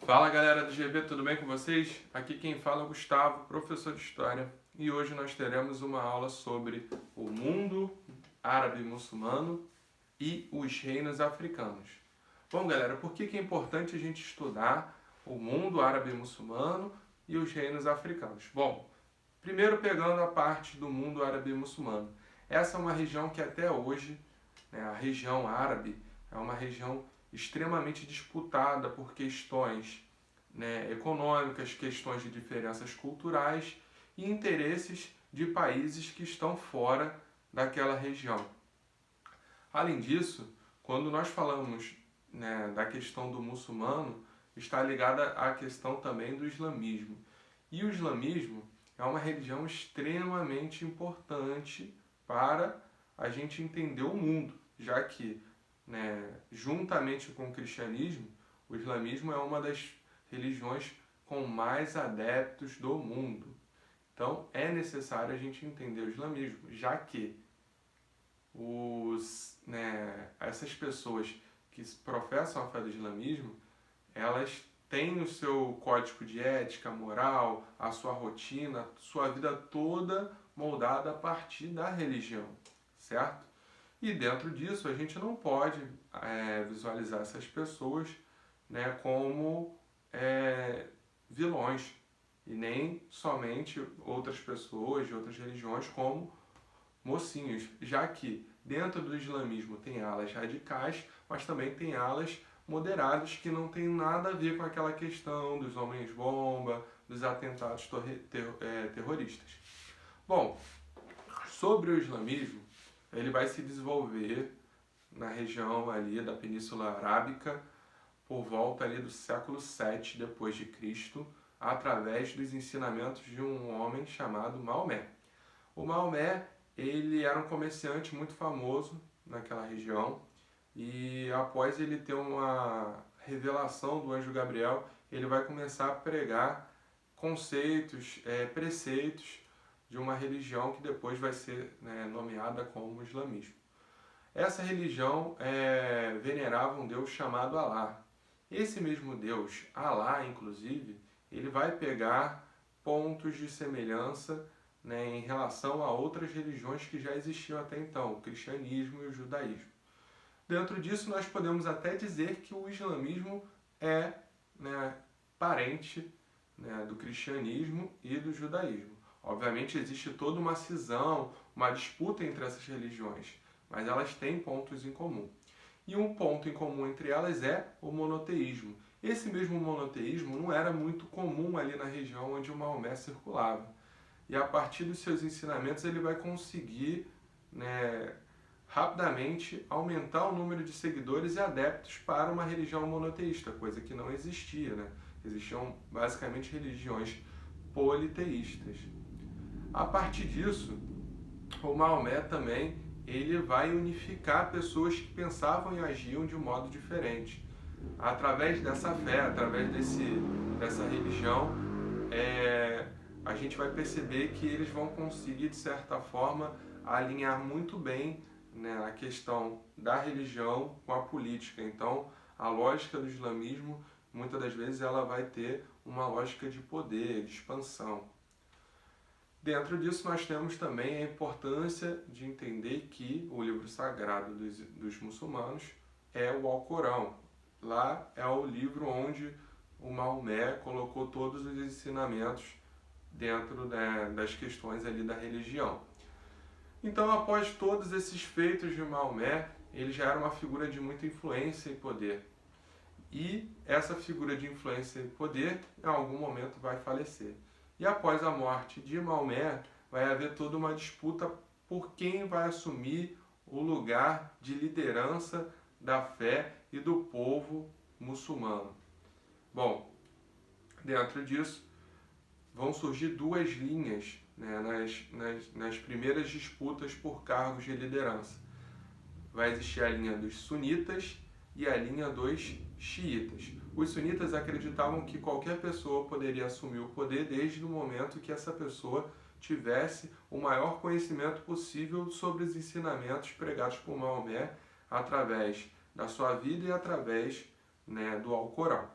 Fala galera do GV, tudo bem com vocês? Aqui quem fala é o Gustavo, professor de História, e hoje nós teremos uma aula sobre o mundo árabe muçulmano e os reinos africanos. Bom galera, por que é importante a gente estudar o mundo árabe muçulmano e os reinos africanos? Bom, primeiro pegando a parte do mundo árabe muçulmano. Essa é uma região que até hoje, a região árabe, é uma região extremamente disputada por questões, econômicas, questões de diferenças culturais e interesses de países que estão fora daquela região. Além disso, quando nós falamos, da questão do muçulmano, está ligada à questão também do islamismo. E o islamismo é uma religião extremamente importante para a gente entender o mundo, já que, juntamente com o cristianismo, o islamismo é uma das religiões com mais adeptos do mundo. Então é necessário a gente entender o islamismo, já que essas pessoas que professam a fé do islamismo, elas têm o seu código de ética, moral, a sua rotina, sua vida toda moldada a partir da religião, certo? E dentro disso a gente não pode visualizar essas pessoas, como vilões, e nem somente outras pessoas de outras religiões como mocinhos, já que dentro do islamismo tem alas radicais, mas também tem alas moderadas que não tem nada a ver com aquela questão dos homens-bomba, dos atentados terroristas. Bom, sobre o islamismo, ele vai se desenvolver na região ali da Península Arábica por volta ali do século VII depois de Cristo, através dos ensinamentos de um homem chamado Maomé. O Maomé, ele era um comerciante muito famoso naquela região e após ele ter uma revelação do anjo Gabriel, ele vai começar a pregar conceitos, preceitos de uma religião que depois vai ser nomeada como islamismo. Essa religião venerava um deus chamado Alá. Esse mesmo deus, Alá, inclusive, ele vai pegar pontos de semelhança, em relação a outras religiões que já existiam até então, o cristianismo e o judaísmo. Dentro disso, nós podemos até dizer que o islamismo é parente do cristianismo e do judaísmo. Obviamente existe toda uma cisão, uma disputa entre essas religiões, mas elas têm pontos em comum. E um ponto em comum entre elas é o monoteísmo. Esse mesmo monoteísmo não era muito comum ali na região onde o Maomé circulava. E a partir dos seus ensinamentos ele vai conseguir, rapidamente aumentar o número de seguidores e adeptos para uma religião monoteísta, coisa que não existia. Existiam basicamente religiões politeístas. A partir disso, o Maomé também ele vai unificar pessoas que pensavam e agiam de um modo diferente. Através dessa fé, através dessa religião, a gente vai perceber que eles vão conseguir, de certa forma, alinhar muito bem a questão da religião com a política. Então, a lógica do islamismo, muitas das vezes, ela vai ter uma lógica de poder, de expansão. Dentro disso, nós temos também a importância de entender que o livro sagrado dos muçulmanos é o Alcorão. Lá é o livro onde o Maomé colocou todos os ensinamentos dentro das questões ali da religião. Então, após todos esses feitos de Maomé, ele já era uma figura de muita influência e poder. E essa figura de influência e poder, em algum momento, vai falecer. E após a morte de Maomé, vai haver toda uma disputa por quem vai assumir o lugar de liderança da fé e do povo muçulmano. Bom, dentro disso, vão surgir duas linhas nas primeiras disputas por cargos de liderança. Vai existir a linha dos sunitas e a linha dos xiitas. Os sunitas acreditavam que qualquer pessoa poderia assumir o poder desde o momento que essa pessoa tivesse o maior conhecimento possível sobre os ensinamentos pregados por Maomé através da sua vida e através do Alcorão.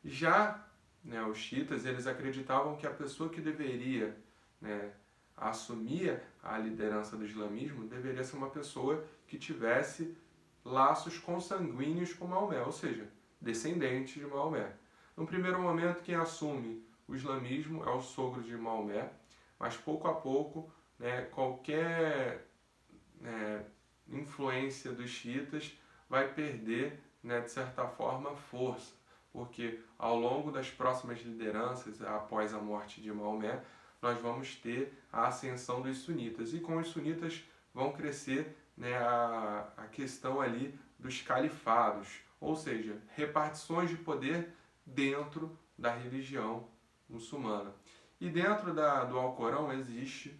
Já, né, os xiitas, eles acreditavam que a pessoa que deveria, né, assumir a liderança do islamismo deveria ser uma pessoa que tivesse laços consanguíneos com Maomé, ou seja, descendente de Maomé. No primeiro momento, quem assume o islamismo é o sogro de Maomé, mas pouco a pouco, né, qualquer influência dos xiitas vai perder, né, de certa forma, força, porque ao longo das próximas lideranças, após a morte de Maomé, nós vamos ter a ascensão dos sunitas, e com os sunitas vão crescer, né, a questão ali dos califados, ou seja, repartições de poder dentro da religião muçulmana. E dentro do Alcorão existe,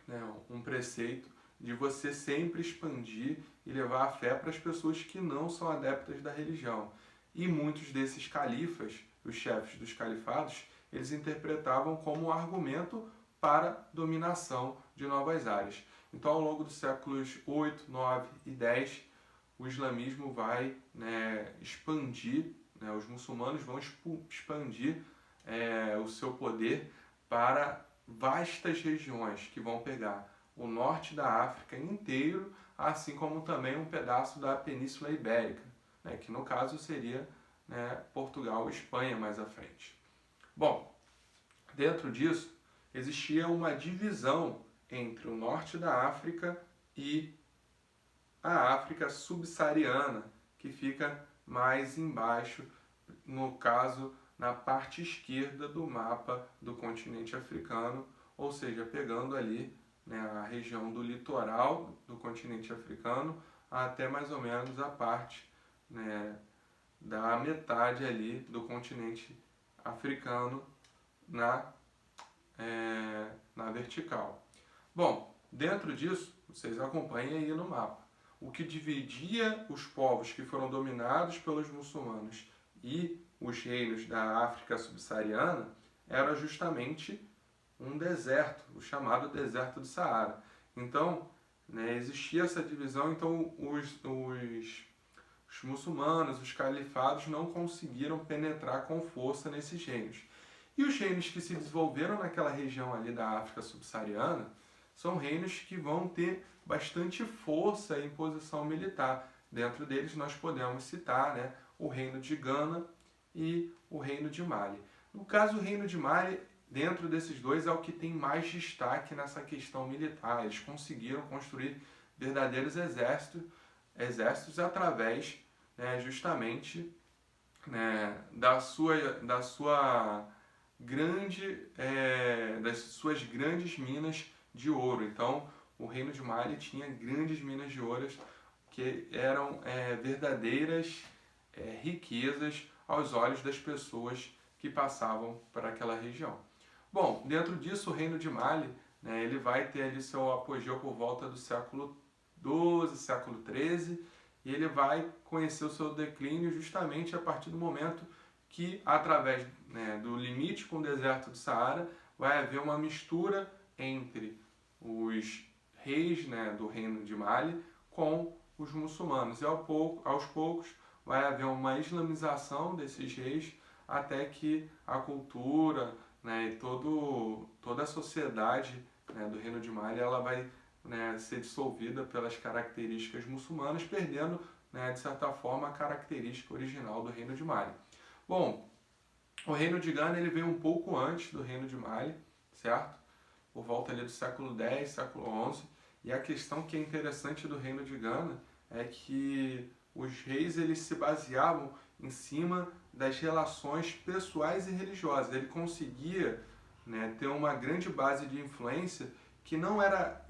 né, um preceito de você sempre expandir e levar a fé para as pessoas que não são adeptas da religião. E muitos desses califas, os chefes dos califados, eles interpretavam como argumento para dominação de novas áreas. Então, ao longo dos séculos 8, 9 e 10, o islamismo vai, né, expandir, né, os muçulmanos vão expandir o seu poder para vastas regiões que vão pegar o norte da África inteiro, assim como também um pedaço da Península Ibérica, né, que no caso seria, né, Portugal e Espanha mais à frente. Bom, dentro disso existia uma divisão entre o norte da África e a África subsaariana, que fica mais embaixo, no caso, na parte esquerda do mapa do continente africano, ou seja, pegando ali, né, a região do litoral do continente africano até mais ou menos a parte, né, da metade ali do continente africano na vertical. Bom, dentro disso, vocês acompanhem aí no mapa. O que dividia os povos que foram dominados pelos muçulmanos e os reinos da África subsaariana era justamente um deserto, o chamado deserto do Saara. Então, né, existia essa divisão, então os muçulmanos, os califados, não conseguiram penetrar com força nesses reinos. E os reinos que se desenvolveram naquela região ali da África subsaariana são reinos que vão ter bastante força em posição militar. Dentro deles nós podemos citar, né, o reino de Gana e o reino de Mali. No caso, o reino de Mali, dentro desses dois, é o que tem mais destaque nessa questão militar. Eles conseguiram construir verdadeiros exércitos através, né, justamente, né, das suas grandes minas de ouro. Então, o reino de Mali tinha grandes minas de ouro que eram verdadeiras riquezas aos olhos das pessoas que passavam por aquela região. Bom, dentro disso, o reino de Mali, né, ele vai ter ali seu apogeu por volta do século XII, século XIII, e ele vai conhecer o seu declínio justamente a partir do momento que, através, né, do limite com o deserto do Saara, vai haver uma mistura entre os reis, né, do reino de Mali com os muçulmanos. E aos poucos vai haver uma islamização desses reis até que a cultura, né, e toda a sociedade, né, do reino de Mali ela vai, né, ser dissolvida pelas características muçulmanas, perdendo, né, de certa forma a característica original do reino de Mali. Bom, o reino de Gana ele veio um pouco antes do reino de Mali, certo? Por volta ali do século X, século XI. E a questão que é interessante do reino de Gana é que os reis eles se baseavam em cima das relações pessoais e religiosas. Ele conseguia, né, ter uma grande base de influência que não era,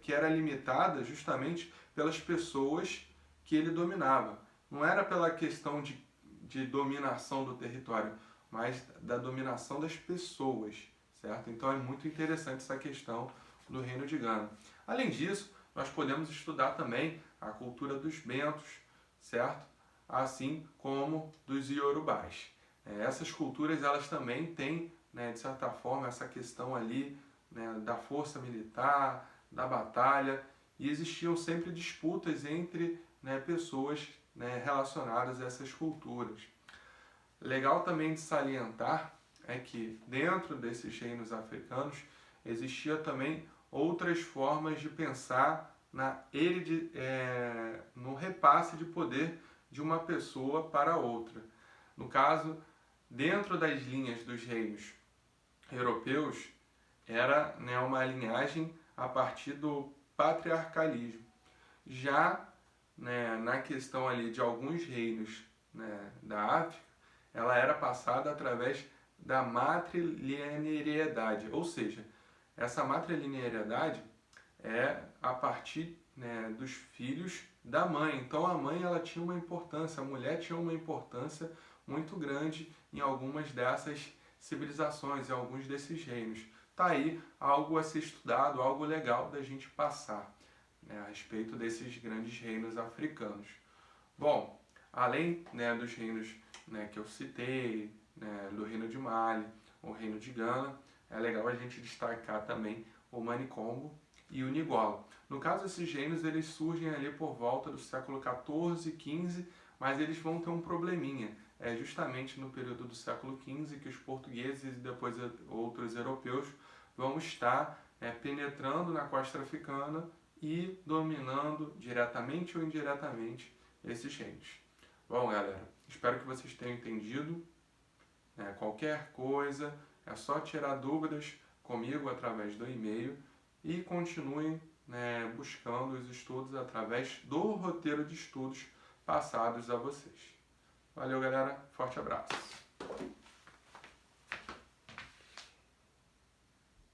que era limitada justamente pelas pessoas que ele dominava. Não era pela questão de dominação do território, mas da dominação das pessoas, certo? Então é muito interessante essa questão do reino de Gana. Além disso, nós podemos estudar também a cultura dos bentos, certo? Assim como dos iorubás. Essas culturas elas também têm, né, de certa forma, essa questão ali, né, da força militar, da batalha, e existiam sempre disputas entre, né, pessoas, né, relacionadas a essas culturas. Legal também de salientar é que dentro desses reinos africanos existia também outras formas de pensar no repasse de poder de uma pessoa para outra. No caso, dentro das linhas dos reinos europeus, era, né, uma linhagem a partir do patriarcalismo. Já, né, na questão ali de alguns reinos, né, da África, ela era passada através da matrilinearidade, ou seja, essa matrilinearidade é a partir, né, dos filhos da mãe. Então a mãe ela tinha uma importância, a mulher tinha uma importância muito grande em algumas dessas civilizações, em alguns desses reinos. Tá aí algo a ser estudado, algo legal da gente passar, né, a respeito desses grandes reinos africanos. Bom, além, né, dos reinos, né, que eu citei, né, do reino de Mali, o reino de Gana, é legal a gente destacar também o Manicongo e o Nigola. No caso, esses reinos eles surgem ali por volta do século XIV, XV, mas eles vão ter um probleminha. É justamente no período do século XV que os portugueses e depois outros europeus vão estar penetrando na costa africana e dominando diretamente ou indiretamente esses reinos. Bom, galera, espero que vocês tenham entendido. Qualquer coisa, é só tirar dúvidas comigo através do e-mail e continuem, né, buscando os estudos através do roteiro de estudos passados a vocês. Valeu, galera. Forte abraço.